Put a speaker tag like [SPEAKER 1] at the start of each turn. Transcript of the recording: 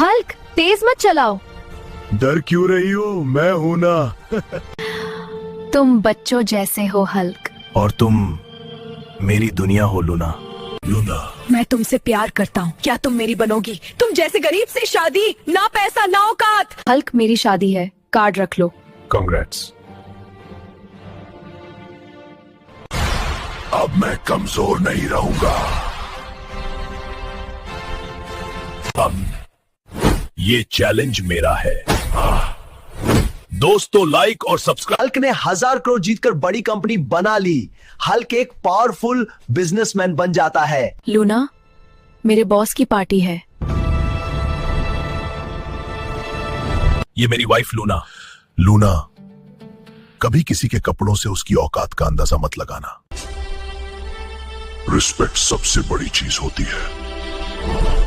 [SPEAKER 1] Hulk तेज मत चलाओ।
[SPEAKER 2] डर क्यों रही हो, मैं हूं ना।
[SPEAKER 1] तुम बच्चों जैसे हो हल्क।
[SPEAKER 2] और तुम मेरी दुनिया हो लूना। लूना,
[SPEAKER 3] मैं तुमसे प्यार करता हूँ, क्या तुम मेरी बनोगी? तुम जैसे गरीब से शादी, ना पैसा ना औकात।
[SPEAKER 1] हल्क मेरी शादी है, कार्ड रख लो।
[SPEAKER 2] कांग्रेट्स। अब मैं कमजोर नहीं रहूंगा। अब ये चैलेंज मेरा है। दोस्तों लाइक और सब्सक्राइब।
[SPEAKER 4] हल्क ने 1000 करोड़ जीतकर बड़ी कंपनी बना ली। हल्क एक पावरफुल बिजनेसमैन बन जाता है।
[SPEAKER 1] लूना, मेरे बॉस की पार्टी है।
[SPEAKER 2] ये मेरी वाइफ लूना। लूना, कभी किसी के कपड़ों से उसकी औकात का अंदाजा मत लगाना। रिस्पेक्ट सबसे बड़ी चीज होती है।